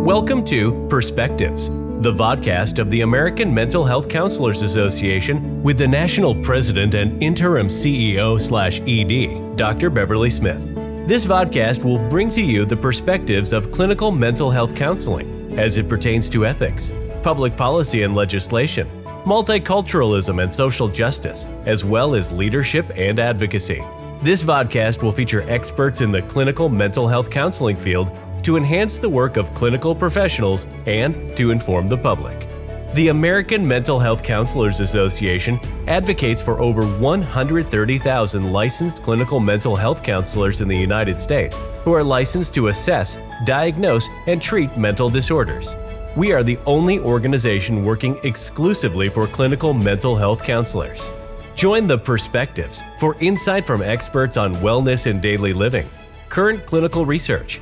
Welcome to Perspectives, the vodcast of the American Mental Health Counselors Association with the National President and Interim CEO/ED, Dr. Beverly Smith. This vodcast will bring to you the perspectives of clinical mental health counseling as it pertains to ethics, public policy and legislation, multiculturalism and social justice, as well as leadership and advocacy. This vodcast will feature experts in the clinical mental health counseling field to enhance the work of clinical professionals and to inform the public. The American Mental Health Counselors Association advocates for over 130,000 licensed clinical mental health counselors in the United States who are licensed to assess, diagnose, and treat mental disorders. We are the only organization working exclusively for clinical mental health counselors. Join the Perspectives for insight from experts on wellness and daily living, current clinical research,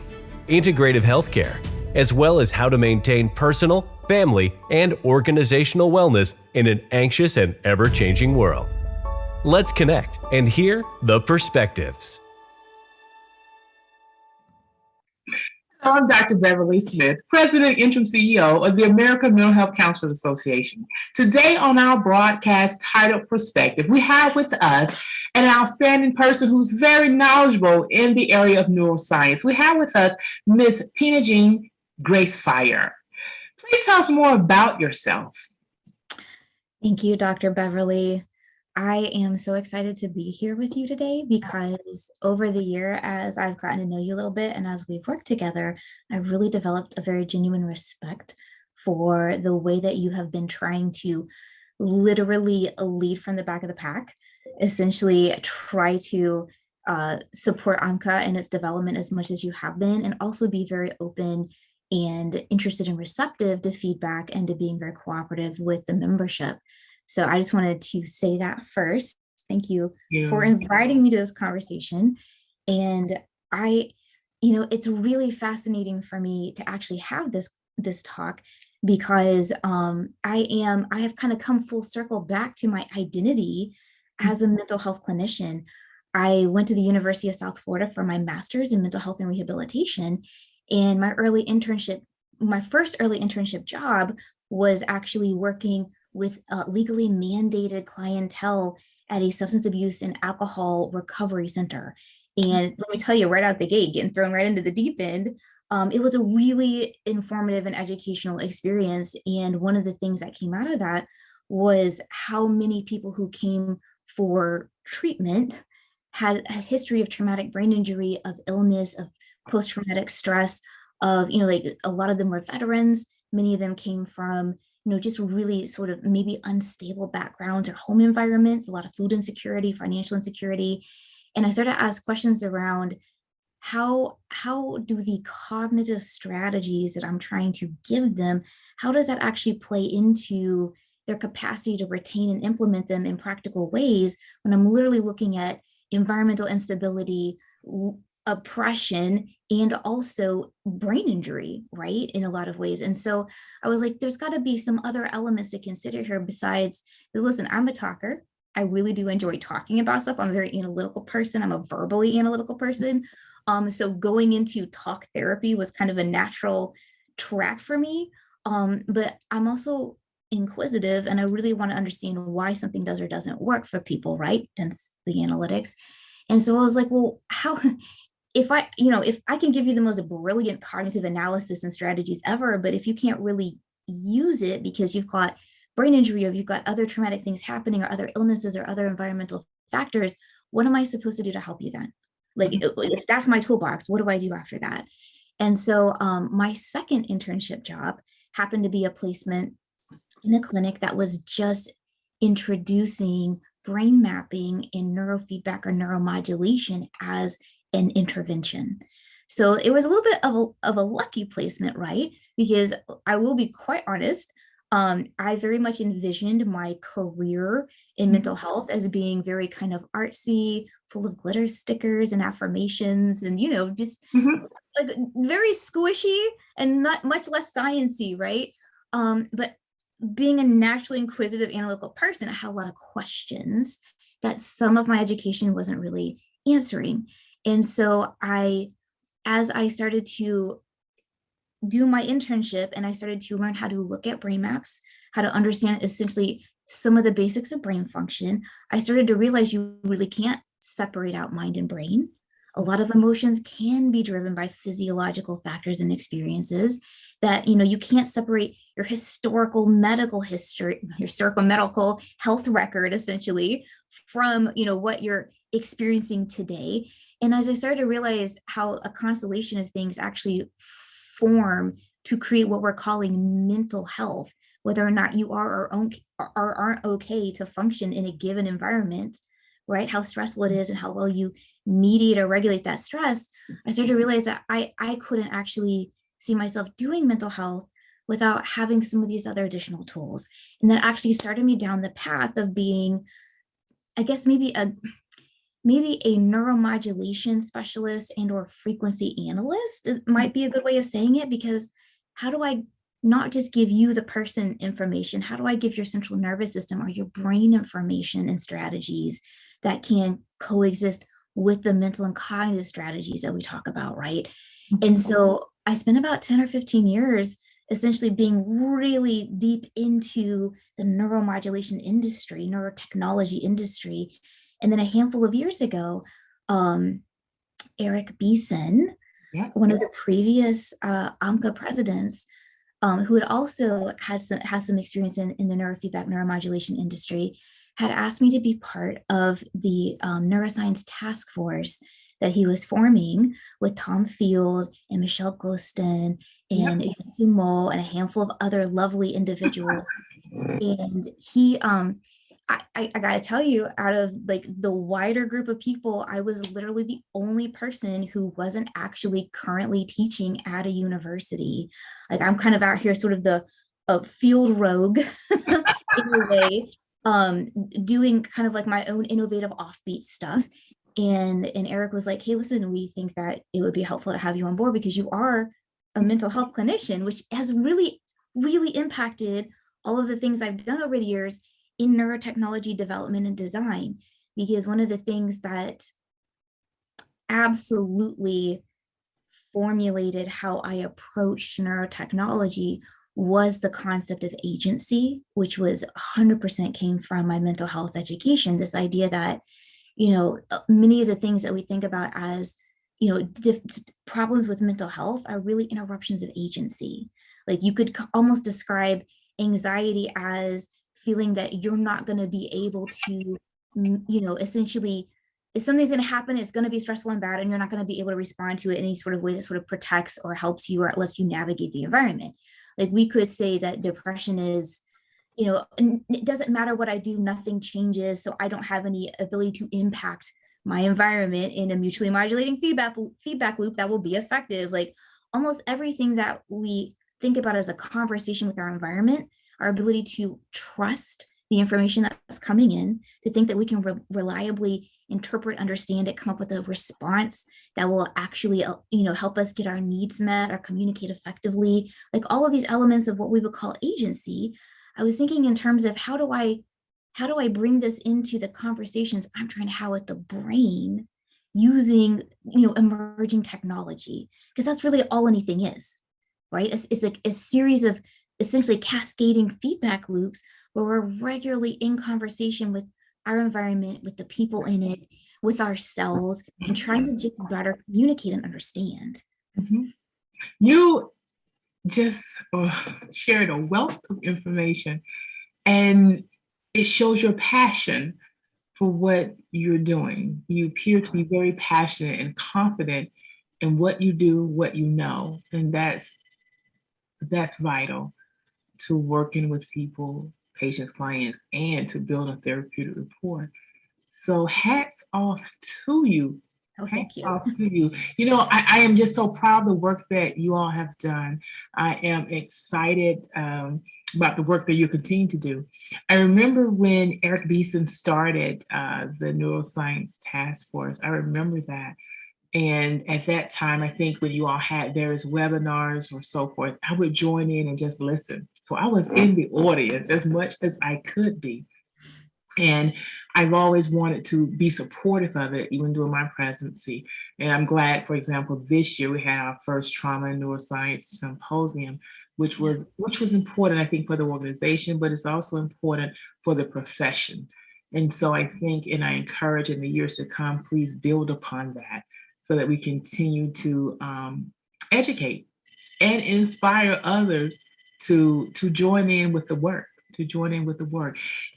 integrative healthcare, as well as how to maintain personal, family, and organizational wellness in an anxious and ever-changing world. Let's connect and hear the perspectives. I'm Dr. Beverly Smith, President and Interim CEO of the American Mental Health Counselors Association. Today on our broadcast titled Perspective, we have with us an outstanding person who's very knowledgeable in the area of neuroscience. We have with us Ms. Penijean Gracefire. Please tell us more about yourself. Thank you, Dr. Beverly. I am so excited to be here with you today because over the year, as I've gotten to know you a little bit and as we've worked together, I've really developed a very genuine respect for the way that you have been trying to literally lead from the back of the pack, essentially try to support AMHCA and its development as much as you have been, and also be very open and interested and receptive to feedback and to being very cooperative with the membership. So I just wanted to say that first. Thank you for inviting me to this conversation. And it's really fascinating for me to actually have this talk because I have kind of come full circle back to my identity as a mental health clinician. I went to the University of South Florida for my master's in mental health and rehabilitation. And my first early internship job was actually working with legally mandated clientele at a substance abuse and alcohol recovery center. And let me tell you right out the gate, getting thrown right into the deep end, it was a really informative and educational experience. And one of the things that came out of that was how many people who came for treatment had a history of traumatic brain injury, of illness, of post-traumatic stress, of, like a lot of them were veterans. Many of them came from just really sort of maybe unstable backgrounds or home environments, a lot of food insecurity, financial insecurity. And I started to ask questions around how do the cognitive strategies that I'm trying to give them, how does that actually play into their capacity to retain and implement them in practical ways when I'm literally looking at environmental instability, oppression, and also brain injury, right, in a lot of ways. And so I was like, there's got to be some other elements to consider here besides, listen, I'm a talker. I really do enjoy talking about stuff. I'm a very analytical person. I'm a verbally analytical person. So going into talk therapy was kind of a natural track for me. But I'm also inquisitive and I really want to understand why something does or doesn't work for people, right? And the analytics. And so I was like, well, how... if I can give you the most brilliant cognitive analysis and strategies ever, but if you can't really use it because you've got brain injury or you've got other traumatic things happening or other illnesses or other environmental factors, what am I supposed to do to help you then? Like, if that's my toolbox, what do I do after that? And so my second internship job happened to be a placement in a clinic that was just introducing brain mapping and neurofeedback or neuromodulation as an intervention. So it was a little bit of a lucky placement, right? Because I will be quite honest, I very much envisioned my career in mental health as being very kind of artsy, full of glitter stickers and affirmations and, just like very squishy and not much less sciencey, right? But being a naturally inquisitive analytical person, I had a lot of questions that some of my education wasn't really answering. And so as I started to do my internship and I started to learn how to look at brain maps, how to understand essentially some of the basics of brain function, I started to realize you really can't separate out mind and brain. A lot of emotions can be driven by physiological factors and experiences that, you can't separate your historical medical history, your historical medical health record, essentially, from, what you're experiencing today. And as I started to realize how a constellation of things actually form to create what we're calling mental health, whether or not you are or aren't okay to function in a given environment, right? How stressful it is and how well you mediate or regulate that stress. I started to realize that I couldn't actually see myself doing mental health without having some of these other additional tools. And that actually started me down the path of being, I guess, maybe a neuromodulation specialist and or frequency analyst might be a good way of saying it, because how do I not just give you, the person, information? How do I give your central nervous system or your brain information and strategies that can coexist with the mental and cognitive strategies that we talk about, right? And so I spent about 10 or 15 years essentially being really deep into the neuromodulation industry, neurotechnology industry. And then a handful of years ago, Eric Beeson, one of the previous AMHCA presidents, who had also has some experience in the neurofeedback neuromodulation industry, had asked me to be part of the Neuroscience Taskforce that he was forming with Tom Field and Michelle Gostin and Sumo and a handful of other lovely individuals. And he, I gotta tell you, out of like the wider group of people, I was literally the only person who wasn't actually currently teaching at a university. Like, I'm kind of out here sort of the field rogue in a way, doing kind of like my own innovative offbeat stuff. And Eric was like, hey, listen, we think that it would be helpful to have you on board because you are a mental health clinician, which has really, really impacted all of the things I've done over the years in neurotechnology development and design. Because one of the things that absolutely formulated how I approached neurotechnology was the concept of agency, which was 100% came from my mental health education. This idea that, many of the things that we think about as, problems with mental health are really interruptions of agency. Like, you could almost describe anxiety as feeling that you're not going to be able to, essentially, if something's going to happen, it's going to be stressful and bad, and you're not going to be able to respond to it in any sort of way that sort of protects or helps you or lets you navigate the environment. Like, we could say that depression is, it doesn't matter what I do, nothing changes. So I don't have any ability to impact my environment in a mutually modulating feedback loop that will be effective. Like, almost everything that we think about as a conversation with our environment, our ability to trust the information that's coming in, to think that we can reliably interpret, understand it, come up with a response that will actually, help us get our needs met or communicate effectively. Like, all of these elements of what we would call agency, I was thinking in terms of how do I bring this into the conversations I'm trying to have with the brain using, emerging technology, because that's really all anything is, right? It's like a series of essentially cascading feedback loops where we're regularly in conversation with our environment, with the people in it, with ourselves, and trying to just better communicate and understand. Mm-hmm. You just shared a wealth of information, and it shows your passion for what you're doing. You appear to be very passionate and confident in what you do, what you know, and that's vital to working with people, patients, clients, and to build a therapeutic rapport. So hats off to you. Oh, thank you. Off to you. I am just so proud of the work that you all have done. I am excited about the work that you continue to do. I remember when Eric Beeson started the Neuroscience Task Force. I remember that. And at that time, I think when you all had various webinars or so forth, I would join in and just listen. So I was in the audience as much as I could be. And I've always wanted to be supportive of it, even during my presidency. And I'm glad, for example, this year we had our first Trauma and Neuroscience Symposium, which was important, I think, for the organization, but it's also important for the profession. And so I think, and I encourage in the years to come, please build upon that so that we continue to educate and inspire others to join in with the work.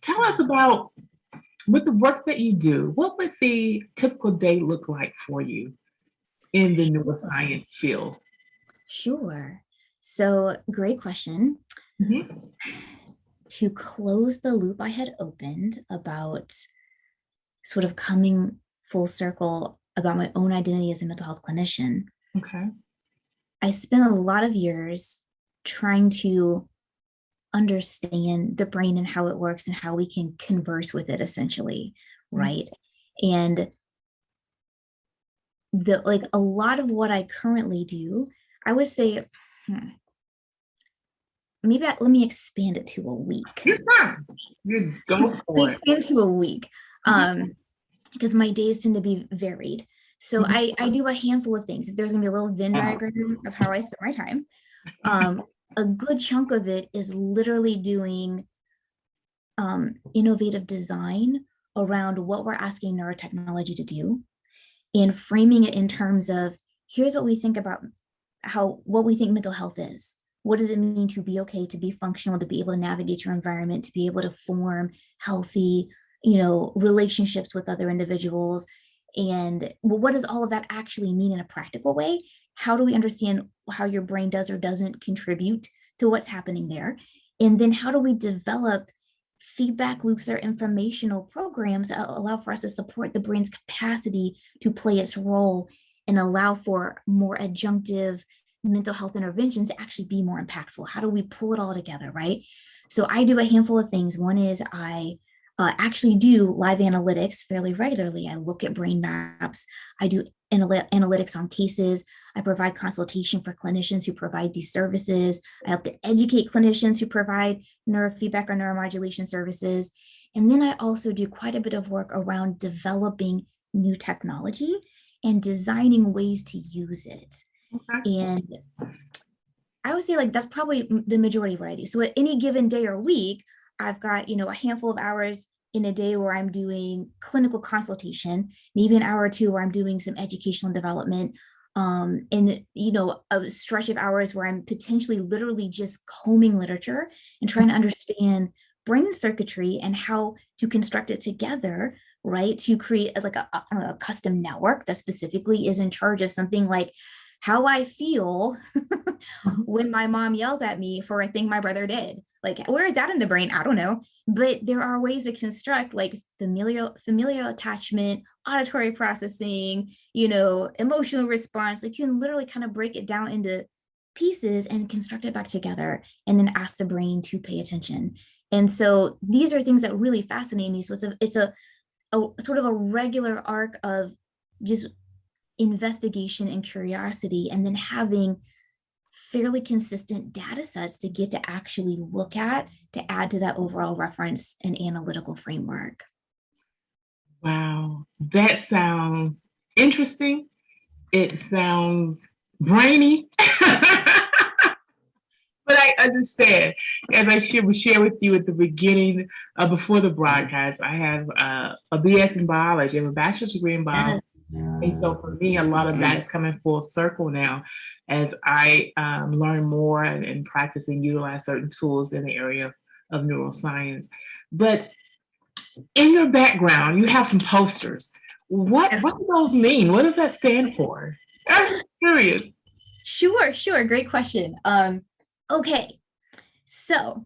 Tell us about, with the work that you do, what would the typical day look like for you in the neuroscience field? Sure. So, great question. Mm-hmm. To close the loop I had opened about sort of coming full circle about my own identity as a mental health clinician. Okay. I spent a lot of years trying to understand the brain and how it works and how we can converse with it, essentially, right? And a lot of what I currently do, I would say, let me expand it to a week. You go for it. Expand to a week, because my days tend to be varied. So I do a handful of things. If there's gonna be a little Venn diagram of how I spend my time, a good chunk of it is literally doing innovative design around what we're asking neurotechnology to do, and framing it in terms of, here's what we think about what we think mental health is. What does it mean to be okay, to be functional, to be able to navigate your environment, to be able to form healthy, relationships with other individuals? And what does all of that actually mean in a practical way? How do we understand how your brain does or doesn't contribute to what's happening there? And then how do we develop feedback loops or informational programs that allow for us to support the brain's capacity to play its role and allow for more adjunctive mental health interventions to actually be more impactful? How do we pull it all together, right? So I do a handful of things. One is I actually do live analytics fairly regularly. I look at brain maps. I do analytics on cases. I provide consultation for clinicians who provide these services. I help to educate clinicians who provide neurofeedback or neuromodulation services. And then I also do quite a bit of work around developing new technology and designing ways to use it. Okay. And I would say that's probably the majority of what I do. So at any given day or week, I've got, a handful of hours in a day where I'm doing clinical consultation, maybe an hour or two where I'm doing some educational development, and, a stretch of hours where I'm potentially literally just combing literature and trying to understand brain circuitry and how to construct it together, right? To create a custom network that specifically is in charge of something like how I feel when my mom yells at me for a thing my brother did. Where is that in the brain? I don't know. But there are ways to construct familial attachment, auditory processing, emotional response. You can literally kind of break it down into pieces and construct it back together and then ask the brain to pay attention. And so these are things that really fascinate me. So it's a sort of a regular arc of just investigation and curiosity, and then having fairly consistent data sets to get to actually look at to add to that overall reference and analytical framework. Wow, that sounds interesting. It sounds brainy. But I understand. As I share with you at the beginning, before the broadcast, I have a BS in biology. I have a bachelor's degree in biology. Yes. And so for me, a lot of that is coming full circle now as I learn more and practice and utilize certain tools in the area of neuroscience. But in your background, you have some posters. What do those mean? What does that stand for? I'm curious. Sure. Great question. Okay, so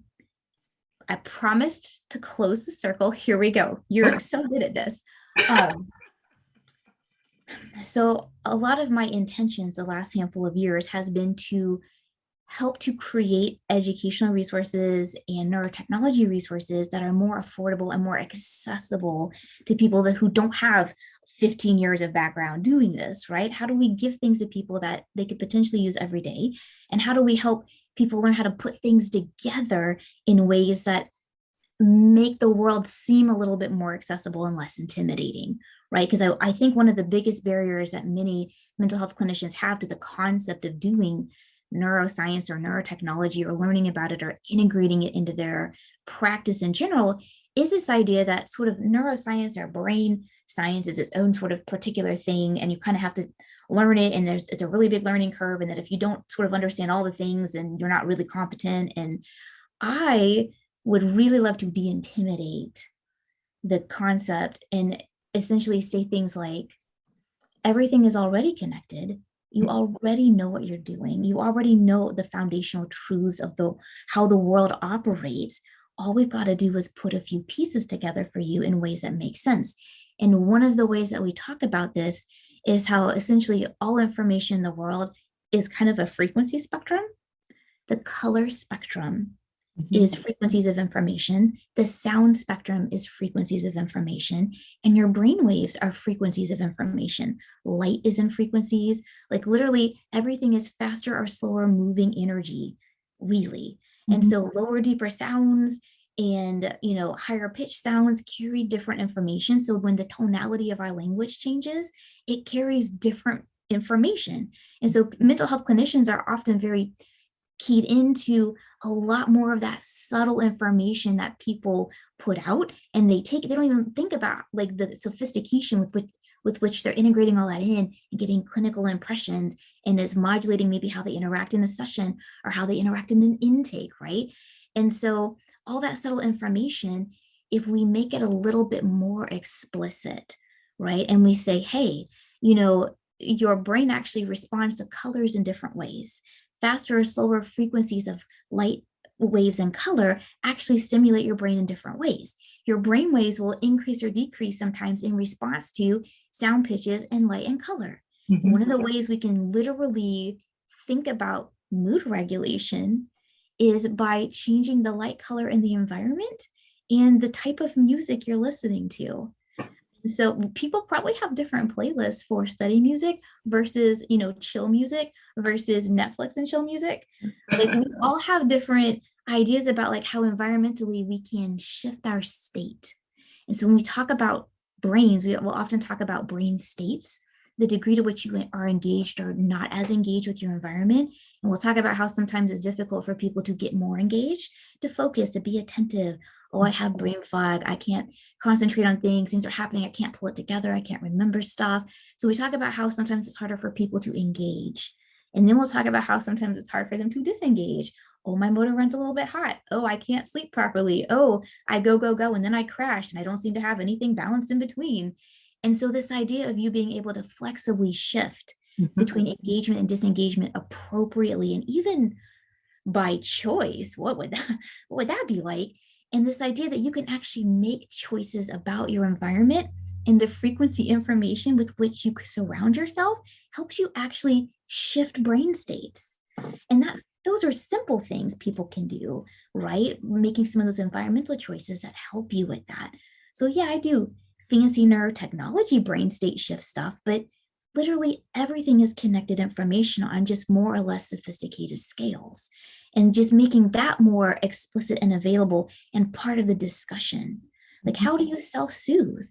I promised to close the circle. Here we go. You're so good at this. So a lot of my intentions the last handful of years has been to help to create educational resources and neurotechnology resources that are more affordable and more accessible to people who don't have 15 years of background doing this, right? How do we give things to people that they could potentially use every day? And how do we help people learn how to put things together in ways that make the world seem a little bit more accessible and less intimidating, right? Because I think one of the biggest barriers that many mental health clinicians have to the concept of doing neuroscience or neurotechnology or learning about it or integrating it into their practice in general is this idea that sort of neuroscience or brain science is its own sort of particular thing, and you kind of have to learn it, and it's a really big learning curve, and that if you don't sort of understand all the things, and you're not really competent. And I would really love to de-intimidate the concept and essentially say things like, everything is already connected. You already know what you're doing. You already know the foundational truths of how the world operates. All we've got to do is put a few pieces together for you in ways that make sense. And one of the ways that we talk about this is how essentially all information in the world is kind of a frequency spectrum. The color spectrum is frequencies of information. The sound spectrum is frequencies of information. And your brain waves are frequencies of information. Light is in frequencies. Like literally everything is faster or slower moving energy, really. And so lower, deeper sounds and, higher pitch sounds carry different information. So when the tonality of our language changes, it carries different information. And so mental health clinicians are often very keyed into a lot more of that subtle information that people put out, and they don't even think about like the sophistication with which they're integrating all that in and getting clinical impressions, and is modulating maybe how they interact in a session or how they interact in an intake, right? And so all that subtle information, if we make it a little bit more explicit, right? And we say, hey, your brain actually responds to colors in different ways. Faster or slower frequencies of light waves and color actually stimulate your brain in different ways. Your brain waves will increase or decrease sometimes in response to sound pitches and light and color. One of the ways we can literally think about mood regulation is by changing the light, color in the environment and the type of music you're listening to. So people probably have different playlists for study music versus, chill music versus Netflix and chill music. Like we all have different ideas about like how environmentally we can shift our state. And so when we talk about brains, we will often talk about brain states, the degree to which you are engaged or not as engaged with your environment. And we'll talk about how sometimes it's difficult for people to get more engaged, to focus, to be attentive. Oh, I have brain fog. I can't concentrate on things. Things are happening. I can't pull it together. I can't remember stuff. So we talk about how sometimes it's harder for people to engage. And then we'll talk about how sometimes it's hard for them to disengage. Oh, my motor runs a little bit hot. Oh, I can't sleep properly. Oh, I go, and then I crash and I don't seem to have anything balanced in between. And so this idea of you being able to flexibly shift between engagement and disengagement appropriately, and even by choice, what would that be like? And this idea that you can actually make choices about your environment and the frequency information with which you surround yourself helps you actually shift brain states. And those are simple things people can do, right? Making some of those environmental choices that help you with that. So yeah, I do fancy neurotechnology brain state shift stuff, but literally everything is connected information on just more or less sophisticated scales. And just making that more explicit and available and part of the discussion. Like, how do you self-soothe?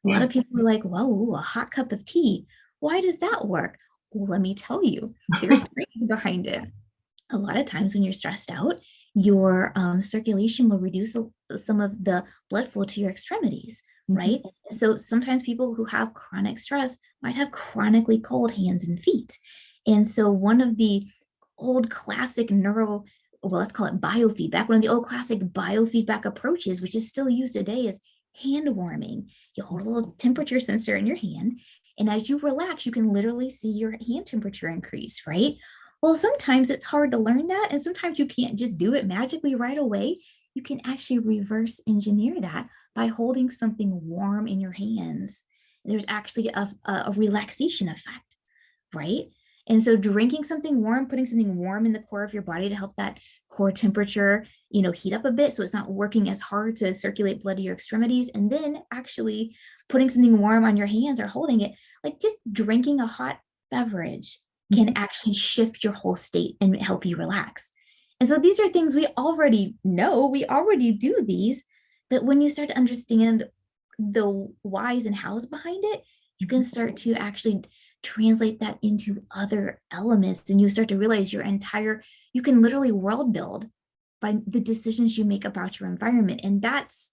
A lot of people are like, well, a hot cup of tea. Why does that work? Well, let me tell you, there's science behind it. A lot of times when you're stressed out, your circulation will reduce some of the blood flow to your extremities, right? So sometimes people who have chronic stress might have chronically cold hands and feet. And so one of the old classic let's call it biofeedback. One of the old classic biofeedback approaches, which is still used today, is hand warming. You hold a little temperature sensor in your hand, and as you relax, you can literally see your hand temperature increase, right? Well, sometimes it's hard to learn that, and sometimes you can't just do it magically right away. You can actually reverse engineer that by holding something warm in your hands. There's actually a relaxation effect, right? And so drinking something warm, putting something warm in the core of your body to help that core temperature, heat up a bit so it's not working as hard to circulate blood to your extremities. And then actually putting something warm on your hands or holding it, like just drinking a hot beverage can actually shift your whole state and help you relax. And so these are things we already know. We already do these. But when you start to understand the whys and hows behind it, you can start to actually translate that into other elements, and you start to realize you can literally world build by the decisions you make about your environment. And that's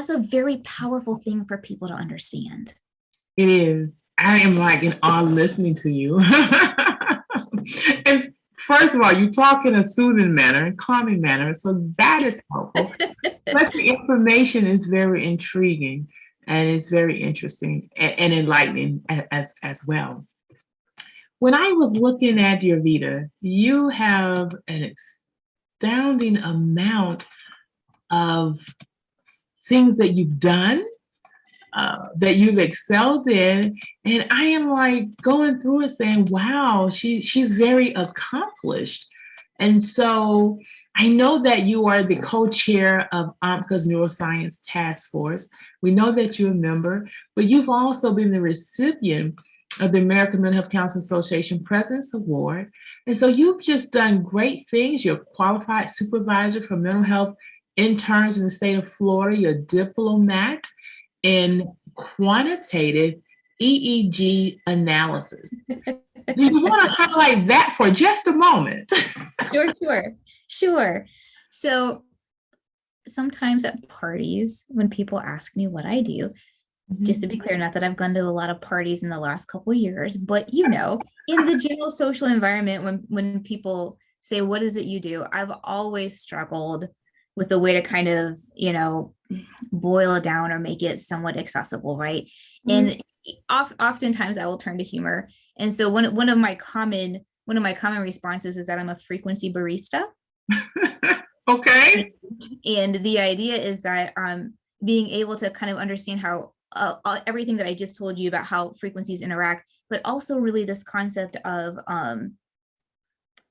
a very powerful thing for people to understand. It is. I am like in awe listening to you. And first of all, you talk in a soothing manner and calming manner, so that is helpful. But the information is very intriguing and it's very interesting and enlightening as well. When I was looking at your Vita, you have an astounding amount of things that you've done, that you've excelled in, and I am like going through it saying, wow, she's very accomplished. And so I know that you are the co-chair of AMHCA's Neuroscience Taskforce. We know that you're a member, but you've also been the recipient of the American Mental Health Council Association President's Award. And so you've just done great things. You're a qualified supervisor for mental health interns in the state of Florida. You're a diplomat in quantitative EEG analysis. Do you want to highlight that for just a moment? Sure. So sometimes at parties, when people ask me what I do, just to be clear, not that I've gone to a lot of parties in the last couple of years, but in the general social environment, when people say, what is it you do? I've always struggled with a way to kind of, boil it down or make it somewhat accessible, right? And oftentimes I will turn to humor. And so one of my common responses is that I'm a frequency barista. Okay. And the idea is that being able to kind of understand how everything that I just told you about how frequencies interact, but also really this concept of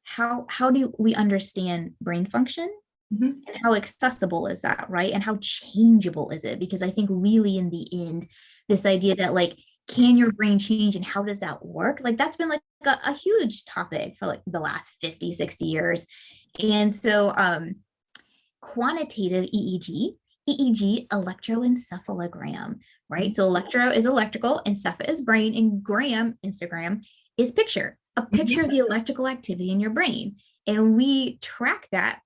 how do we understand brain function? And how accessible is that, right? And how changeable is it? Because I think really in the end, this idea that like, can your brain change and how does that work? Like that's been like a huge topic for like the last 50, 60 years. And so quantitative EEG, electroencephalogram, right? So electro is electrical, encepha is brain, and Instagram is picture, a picture of the electrical activity in your brain. And we track that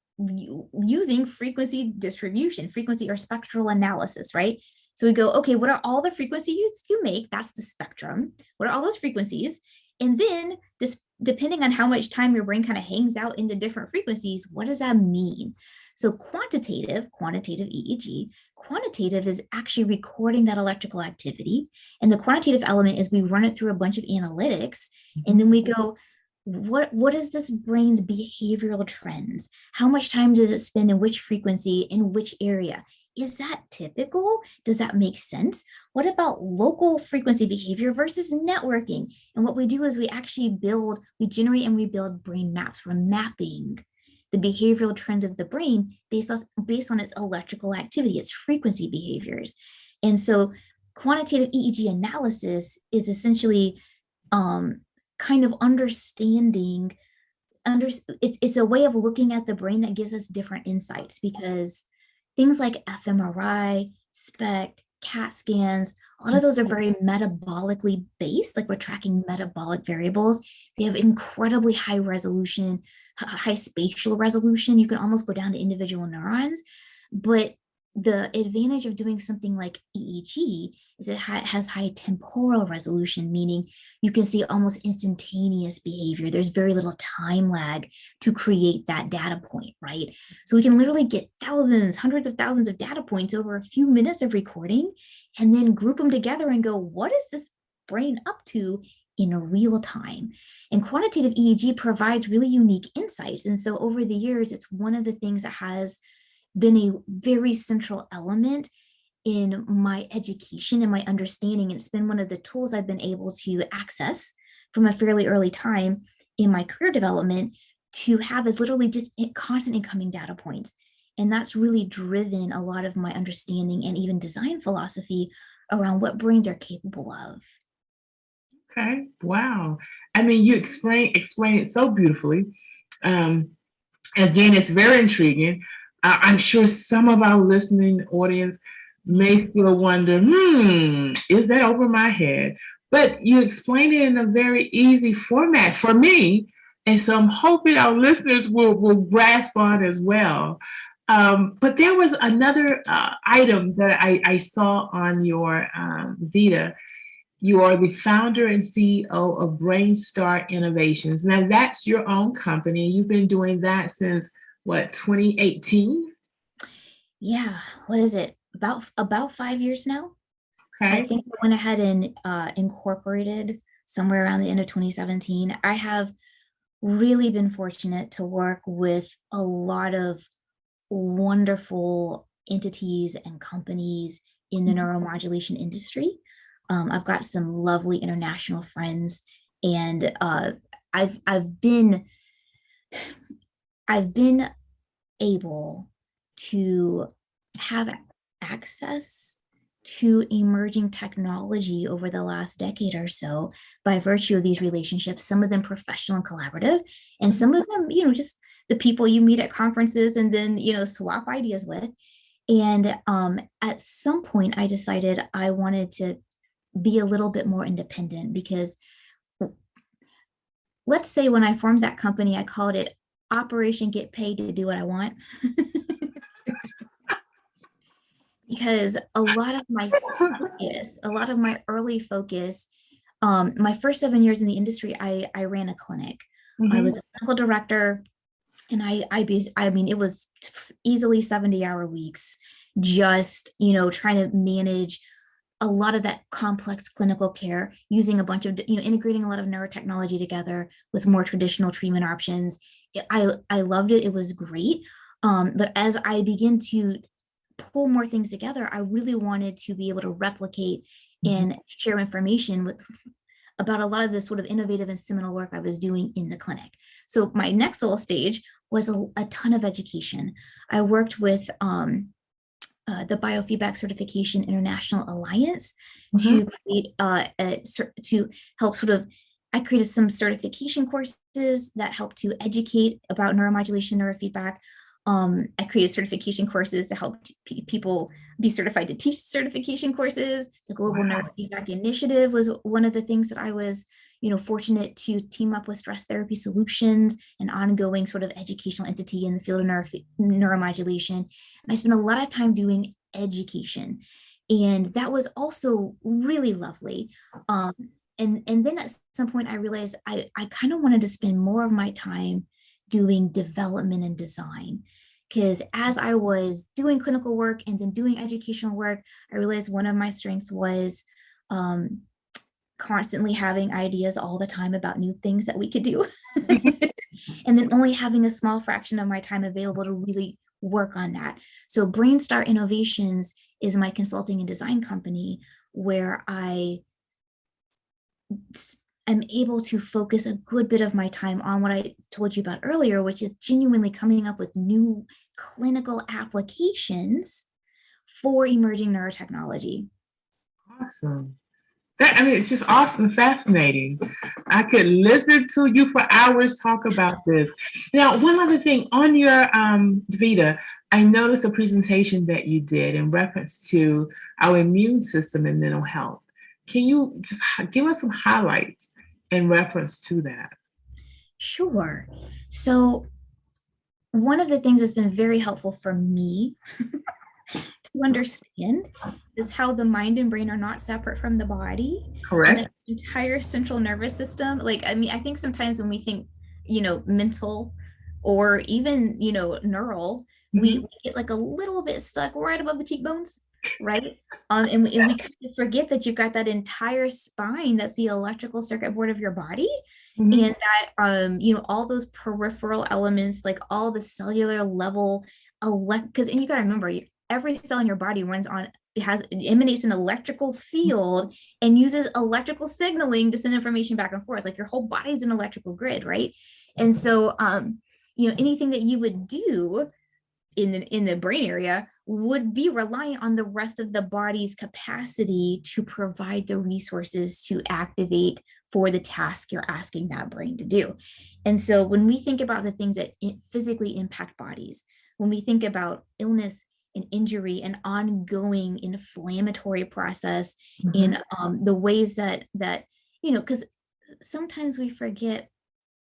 using frequency distribution, frequency or spectral analysis, right? So we go, okay, what are all the frequencies you make? That's the spectrum. What are all those frequencies? And then just depending on how much time your brain kind of hangs out into different frequencies, what does that mean? So quantitative EEG, quantitative is actually recording that electrical activity. And the quantitative element is we run it through a bunch of analytics, and then we go, what is this brain's behavioral trends? How much time does it spend in which frequency, in which area? Is that typical? Does that make sense? What about local frequency behavior versus networking? And what we do is we generate and we build brain maps. We're mapping the behavioral trends of the brain based on its electrical activity, its frequency behaviors. And so quantitative EEG analysis is essentially kind of understanding, it's a way of looking at the brain that gives us different insights, because things like fMRI, SPECT, CAT scans, a lot of those are very metabolically based, like we're tracking metabolic variables. They have incredibly high resolution, high spatial resolution. You can almost go down to individual neurons. But the advantage of doing something like EEG is it has high temporal resolution, meaning you can see almost instantaneous behavior. There's very little time lag to create that data point, right? So we can literally get thousands, hundreds of thousands of data points over a few minutes of recording and then group them together and go, what is this brain up to in real time? And quantitative EEG provides really unique insights. And so over the years, it's one of the things that has been a very central element in my education and my understanding. And it's been one of the tools I've been able to access from a fairly early time in my career development to have as literally just constant incoming data points. And that's really driven a lot of my understanding and even design philosophy around what brains are capable of. Okay, wow. I mean, you explain it so beautifully. Again, it's very intriguing. I'm sure some of our listening audience may still wonder, is that over my head? But you explained it in a very easy format for me. And so I'm hoping our listeners will grasp on as well. But there was another item that I saw on your Vita. You are the founder and CEO of Brainstar Innovations. Now, that's your own company. You've been doing that since what, 2018? Yeah, what is it? About 5 years now. I Okay. think I went ahead and incorporated somewhere around the end of 2017. I have really been fortunate to work with a lot of wonderful entities and companies in the neuromodulation industry. I've got some lovely international friends, and I've been able to have access to emerging technology over the last decade or so by virtue of these relationships, some of them professional and collaborative, and some of them, just the people you meet at conferences and then, swap ideas with. And at some point, I decided I wanted to be a little bit more independent because let's say when I formed that company, I called it Operation Get Paid to Do What I Want. Because a lot of my early focus, my first 7 years in the industry, I ran a clinic. I was a clinical director, and I mean, it was easily 70-hour weeks, just, trying to manage a lot of that complex clinical care using a bunch of, integrating a lot of neurotechnology together with more traditional treatment options. I loved it. It was great. But as I begin to pull more things together, I really wanted to be able to replicate and share information about a lot of this sort of innovative and seminal work I was doing in the clinic. So my next little stage was a ton of education. I worked with the Biofeedback Certification International Alliance to create to help I created some certification courses that help to educate about neuromodulation, neurofeedback. I created certification courses to help people be certified to teach certification courses. The Global Neurofeedback Initiative was one of the things that I was, fortunate to team up with Stress Therapy Solutions, an ongoing sort of educational entity in the field of neuromodulation. And I spent a lot of time doing education, and that was also really lovely. And then at some point I realized I kind of wanted to spend more of my time doing development and design. Because as I was doing clinical work and then doing educational work, I realized one of my strengths was constantly having ideas all the time about new things that we could do. And then only having a small fraction of my time available to really work on that. So Brainstar Innovations is my consulting and design company where I'm able to focus a good bit of my time on what I told you about earlier, which is genuinely coming up with new clinical applications for emerging neurotechnology. Awesome. It's just awesome, fascinating. I could listen to you for hours talk about this. Now, one other thing on your Vita, I noticed a presentation that you did in reference to our immune system and mental health. Can you just give us some highlights in reference to that? Sure. So one of the things that's been very helpful for me to understand is how the mind and brain are not separate from the body. Correct. And the entire central nervous system. I think sometimes when we think, mental or even, neural, we get like a little bit stuck right above the cheekbones, right? And we kind of forget that you've got that entire spine that's the electrical circuit board of your body. And that, all those peripheral elements, like all the cellular level, because, and you got to remember, every cell in your body emanates an electrical field and uses electrical signaling to send information back and forth. Like your whole body is an electrical grid, right? And so, anything that you would do in the brain area would be reliant on the rest of the body's capacity to provide the resources to activate for the task you're asking that brain to do. And so when we think about the things that physically impact bodies, when we think about illness and injury and ongoing inflammatory process in the ways that because sometimes we forget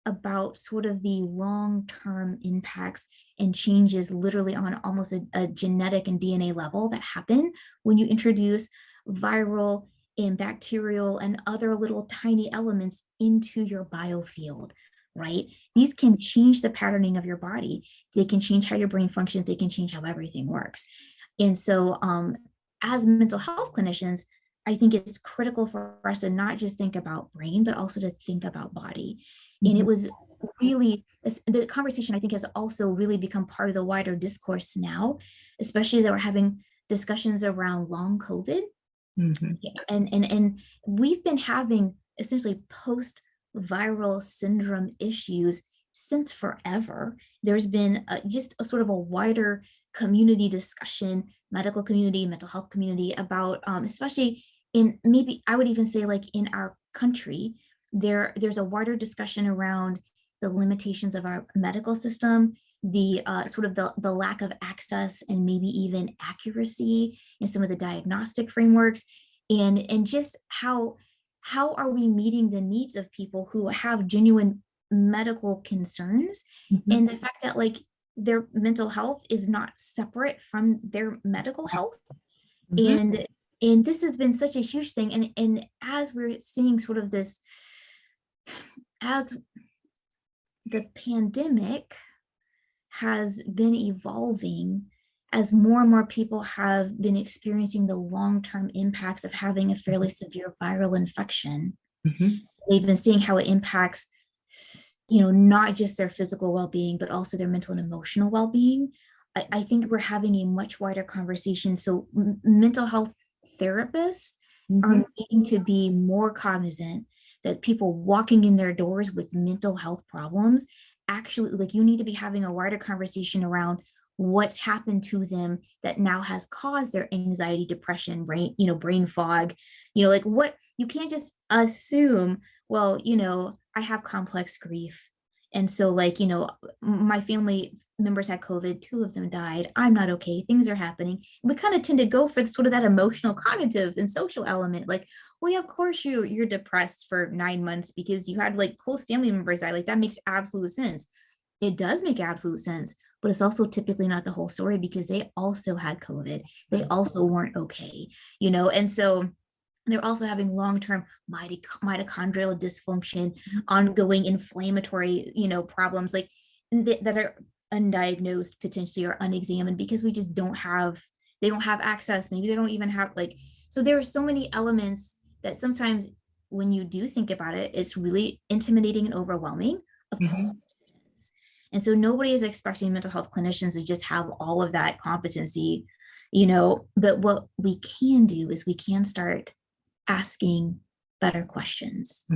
about sort of the long-term impacts and changes literally on almost a genetic and DNA level that happen when you introduce viral and bacterial and other little tiny elements into your biofield, right? These can change the patterning of your body. They can change how your brain functions. They can change how everything works. And so as mental health clinicians, I think it's critical for us to not just think about brain, but also to think about body. And it was really, the conversation I think has also really become part of the wider discourse now, especially that we're having discussions around long COVID. And we've been having essentially post-viral syndrome issues since forever. There's been just a sort of a wider community discussion, medical community, mental health community about, especially in maybe I would even say like in our country, there's a wider discussion around the limitations of our medical system, the sort of the lack of access and maybe even accuracy in some of the diagnostic frameworks, and just how are we meeting the needs of people who have genuine medical concerns, and the fact that like their mental health is not separate from their medical health. And this has been such a huge thing. And as we're seeing sort of this, as the pandemic has been evolving, as more and more people have been experiencing the long-term impacts of having a fairly severe viral infection, they've been seeing how it impacts, not just their physical well-being, but also their mental and emotional well-being. I think we're having a much wider conversation. So mental health therapists are needing to be more cognizant that people walking in their doors with mental health problems, actually, like, you need to be having a wider conversation around what's happened to them that now has caused their anxiety, depression, brain fog, like what, you can't just assume, well, I have complex grief. And so like, my family members had COVID, 2 of them died. I'm not okay. Things are happening. We kind of tend to go for sort of that emotional, cognitive, and social element. Like, well, yeah, of course you're depressed for 9 months because you had like close family members die. Like that makes absolute sense. It does make absolute sense, but it's also typically not the whole story because they also had COVID. They also weren't okay, and so they're also having long-term mitochondrial dysfunction, ongoing inflammatory, problems like that are undiagnosed potentially or unexamined because they don't have access. Maybe they don't even have so there are so many elements that sometimes when you do think about it, it's really intimidating and overwhelming. Of course. And so nobody is expecting mental health clinicians to just have all of that competency, but what we can do is we can start asking better questions.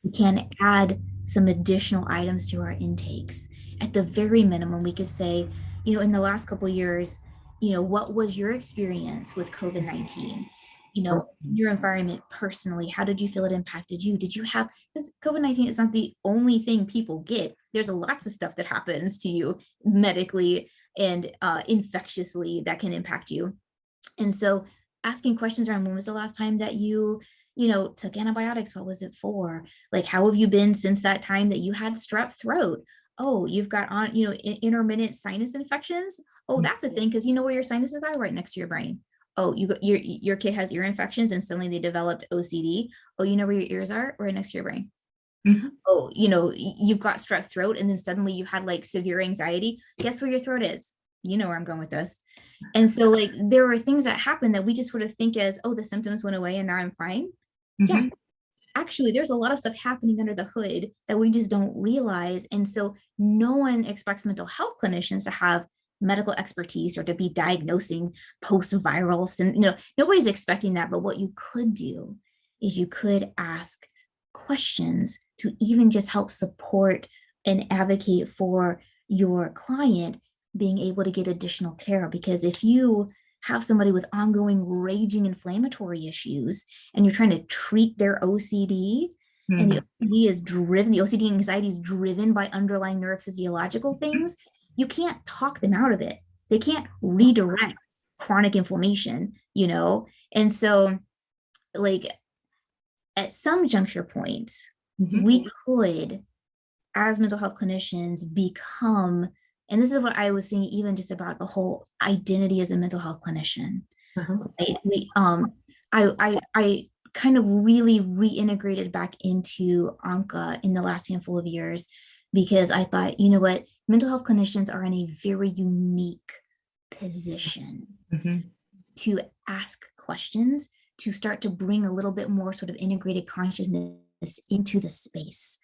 We can add some additional items to our intakes. At the very minimum, we could say, in the last couple of years, what was your experience with COVID-19? Your environment personally, how did you feel it impacted you? Did you have, because COVID-19 is not the only thing people get. There's lots of stuff that happens to you medically and infectiously that can impact you. And so asking questions around when was the last time that you took antibiotics? What was it for? Like, how have you been since that time that you had strep throat? Oh, you've got intermittent sinus infections. Oh, that's a thing, because where your sinuses are, right next to your brain. Oh, your kid has ear infections and suddenly they developed OCD. Oh, where your ears are, right next to your brain. Oh, you've got strep throat and then suddenly you had like severe anxiety. Guess where your throat is? You know where I'm going with this. And so like there were things that happened that we just sort of think as, oh, the symptoms went away and now I'm fine. Yeah, actually there's a lot of stuff happening under the hood that we just don't realize. And so no one expects mental health clinicians to have medical expertise or to be diagnosing post-viral, nobody's expecting that. But what you could do is you could ask questions to even just help support and advocate for your client being able to get additional care. Because if you have somebody with ongoing raging inflammatory issues and you're trying to treat their OCD, and the OCD and anxiety is driven by underlying neurophysiological things, you can't talk them out of it. They can't redirect chronic inflammation, And so, like, at some juncture point, we could, as mental health clinicians, become, and this is what I was saying, even just about the whole identity as a mental health clinician. I kind of really reintegrated back into AMHCA in the last handful of years, because I thought, you know what, mental health clinicians are in a very unique position to ask questions, to start to bring a little bit more sort of integrated consciousness into the space,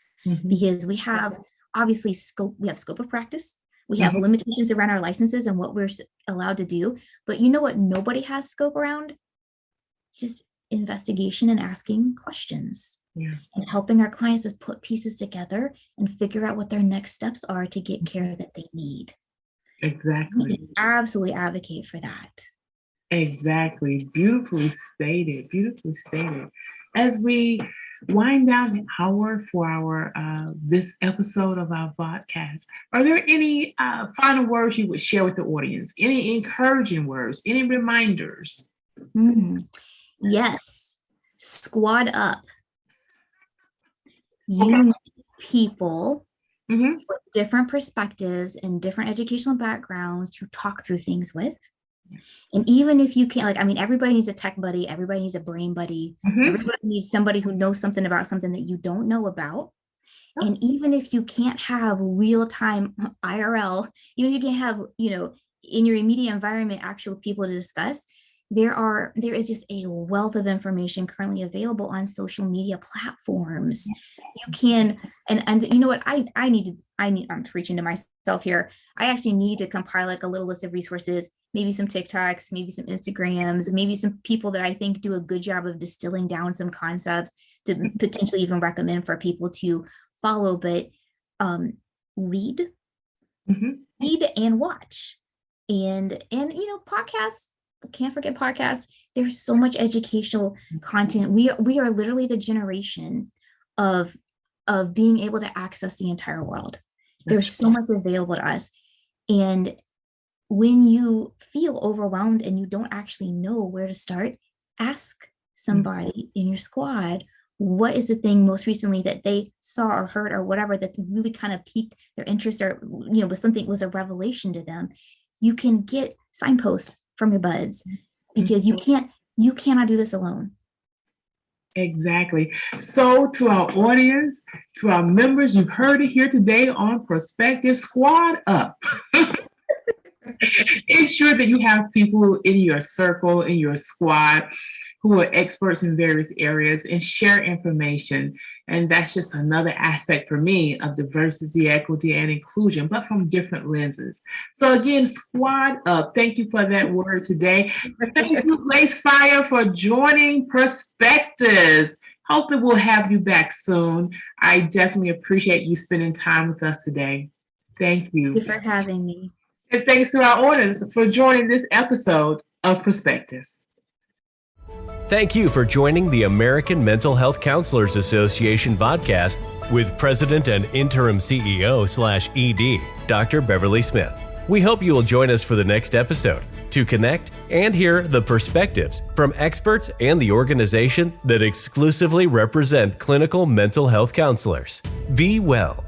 because we have obviously scope of practice. We have limitations around our licenses and what we're allowed to do. But you know what nobody has scope around? Just investigation and asking questions. And helping our clients to put pieces together and figure out what their next steps are to get care that they need. Exactly. We absolutely advocate for that. Exactly. Beautifully stated. Beautifully stated. As we wind down the hour for our this episode of our podcast, are there any final words you would share with the audience? Any encouraging words? Any reminders? Yes. Squad up. You need people with different perspectives and different educational backgrounds to talk through things with. And even if you can't, everybody needs a tech buddy, everybody needs a brain buddy, everybody needs somebody who knows something about something that you don't know about. And even if you can't have real-time IRL, even if you can't have, in your immediate environment, actual people to discuss, there is just a wealth of information currently available on social media platforms. You can, and you know what, I'm preaching to myself here. I actually need to compile like a little list of resources, maybe some TikToks, maybe some Instagrams, maybe some people that I think do a good job of distilling down some concepts to potentially even recommend for people to follow. But read and watch, and podcasts. Can't forget podcasts. There's so much educational content. We are literally the generation of being able to access the entire world. There's so much available to us. And when you feel overwhelmed and you don't actually know where to start, ask somebody in your squad, what is the thing most recently that they saw or heard or whatever that really kind of piqued their interest, or was a revelation to them. You can get signposts from your buds, because you cannot do this alone. Exactly. So to our audience, to our members, you've heard it here today on Perspective. Squad up. Ensure that you have people in your circle, in your squad, who are experts in various areas, and share information. And that's just another aspect for me of diversity, equity, and inclusion, but from different lenses. So again, squad up. Thank you for that word today. Thank you, Gracefire, for joining Perspectives. Hopefully we'll have you back soon. I definitely appreciate you spending time with us today. Thank you. Thank you for having me. And thanks to our audience for joining this episode of Perspectives. Thank you for joining the American Mental Health Counselors Association podcast with President and Interim CEO/ED, Dr. Beverly Smith. We hope you will join us for the next episode to connect and hear the perspectives from experts and the organization that exclusively represent clinical mental health counselors. Be well.